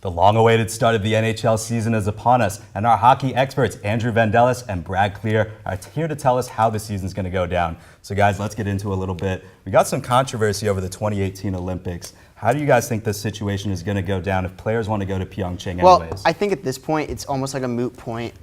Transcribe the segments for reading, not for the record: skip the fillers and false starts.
The long-awaited start of the NHL season is upon us, and our hockey experts, Andrew Vendelis and Brad Klier, are here to tell us how the season's going to go down. So guys, let's get into a little bit. We got some controversy over the 2018 Olympics. How do you guys think this situation is going to go down if players want to go to Pyeongchang anyways? Well, I think at this point, it's almost like a moot point.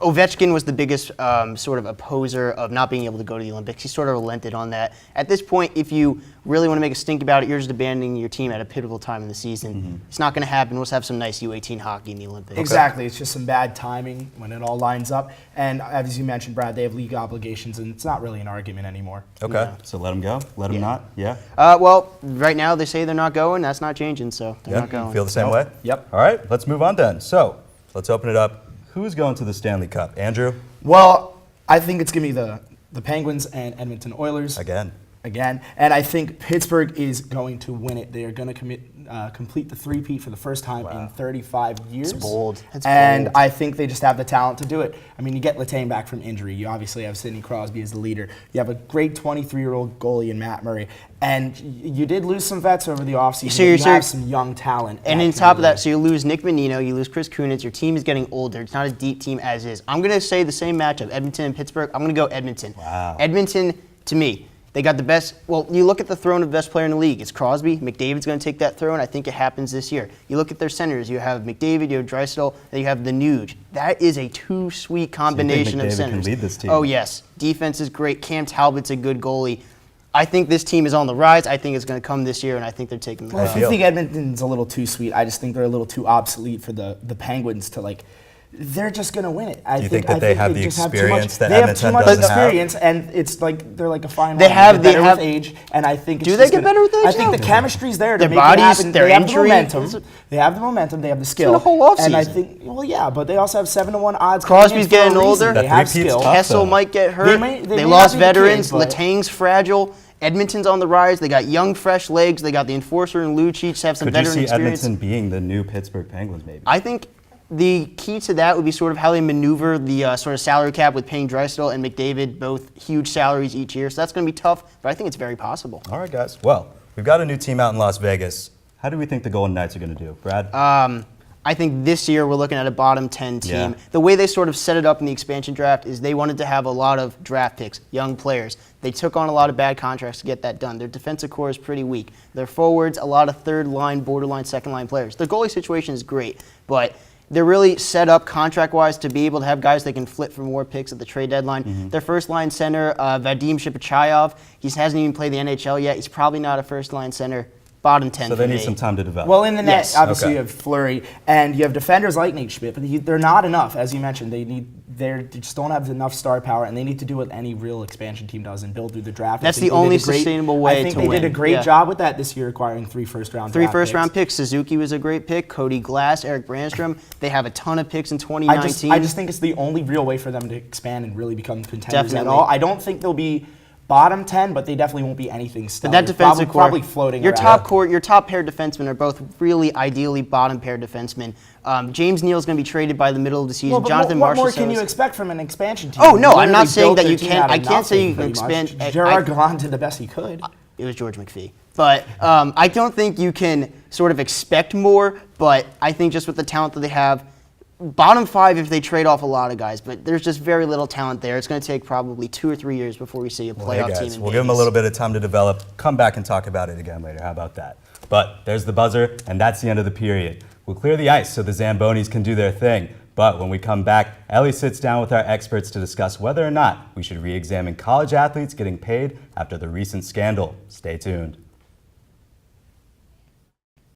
Ovechkin was the biggest sort of opposer of not being able to go to the Olympics. He sort of relented on that. At this point, if you really want to make a stink about it, you're just abandoning your team at a pivotal time in the season. It's not going to happen. We'll just have some nice U18 hockey in the Olympics. Exactly. It's just some bad timing when it all lines up. And as you mentioned, Brad, they have league obligations, and it's not really an argument anymore. Okay, Yeah. so let them go? Let them not? Yeah? Well, right now they say they're not going. That's not changing, so they're not going. Feel the same way? Yep. All right, let's move on then. So, let's open it up. Who's going to the Stanley Cup? Andrew? Well, I think it's going to be the Penguins and Edmonton Oilers. Again. And I think Pittsburgh is going to win it. They are going to complete the three-peat for the first time in 35 years. That's bold. And I think they just have the talent to do it. I mean, you get Letang back from injury. You obviously have Sidney Crosby as the leader. You have a great 23-year-old goalie in Matt Murray. And you did lose some vets over the offseason. So you have some young talent. And on top of that, so you lose Nick Menino, you lose Chris Kunitz. Your team is getting older. It's not a deep team as is. I'm going to say the same matchup, Edmonton and Pittsburgh. I'm going to go Edmonton. Wow. Edmonton, to me, they got the best. Well, you look at the throne of best player in the league. It's Crosby. McDavid's going to take that throne. I think it happens this year. You look at their centers. You have McDavid, you have Draisaitl, then you have the Nuge. That is a too-sweet combination so you think of McDavid centers. can lead this team? Oh, yes. Defense is great. Cam Talbot's a good goalie. I think this team is on the rise. I think it's going to come this year, and I think they're taking the Well, lead. if you think Edmonton's a little too sweet, I just think they're a little too obsolete for the Penguins to they're just going to win it. Do you think that they have the experience that They have Edmonton too much doesn't have? experience, and it's like they're like a fine They wine. have- They're they better have- with age, and I think it's Do just they get gonna- better with age? I think No. the chemistry's there to Their make bodies, it happen. their They have the injury- momentum. They have the momentum. They have the skill. been a whole offseason. And I think, well, yeah, but they also have 7-1 odds. Crosby's coming in for a getting reason. older. They have That three-peat's skill. tough. Kessel though. might get hurt. may They not lost be the veterans. kid, but- Letang's fragile. Edmonton's on the rise. They got young, fresh legs. They got the enforcer and Lucic have some Could you veteran see experience. Edmonton being the new Pittsburgh Penguins maybe? I think the key to that would be sort of how they maneuver the sort of salary cap with paying Draisaitl and McDavid both huge salaries each year. So that's going to be tough, but I think it's very possible. All right, guys. Well, we've got a new team out in Las Vegas. How do we think the Golden Knights are going to do? Brad? I think this year we're looking at a bottom 10 team. Yeah. The way they sort of set it up in the expansion draft is they wanted to have a lot of draft picks, young players. They took on a lot of bad contracts to get that done. Their defensive core is pretty weak. Their forwards, a lot of third-line, borderline, second-line players. Their goalie situation is great, but they're really set up contract-wise to be able to have guys they can flip for more picks at the trade deadline. Their first-line center, Vadim Shipachyov, he hasn't even played the NHL yet. He's probably not a first-line center. Bottom 10 so for they need me. some time to develop. Well, in the net, Yes. obviously Okay. you have Fleury, and you have defenders like Nate Schmidt, but they're not enough, as you mentioned. They just don't have enough star power, and they need to do what any real expansion team does and build through the draft. That's I think the they did only a great- sustainable way I think to they win. did a great Yeah. job with that this year, acquiring 3 first-round Three draft first-round picks. picks. Suzuki was a great pick. Cody Glass, Eric Brandstrom. They have a ton of picks in 2019. I just think it's the only real way for them to expand and really become contenders Definitely. at all. I don't think they'll be bottom 10, but they definitely won't be anything stellar. But that defensive core, probably floating your around. top core, your top pair defensemen are both really ideally bottom pair defensemen. James Neal's going to be traded by the middle of the season. Well, but Jonathan what more Marchessault can you is- expect from an expansion team? Oh, no, They I'm not literally saying built that their you team can't- out of I can't say nothing, you can pretty much. expand- Gerard Gallant did the best he could. It was George McPhee. But I don't think you can sort of expect more, but I think just with the talent that they have, bottom 5 if they trade off a lot of guys, but there's just very little talent there. It's going to take probably 2 or 3 years before we see a Well, playoff hey team guys, in we'll give them a Vegas. little bit of time to develop. Come back and talk about it again later. How about that? But there's the buzzer, and that's the end of the period. We'll clear the ice so the Zambonis can do their thing. But when we come back, Ellie sits down with our experts to discuss whether or not we should re-examine college athletes getting paid after the recent scandal. Stay tuned.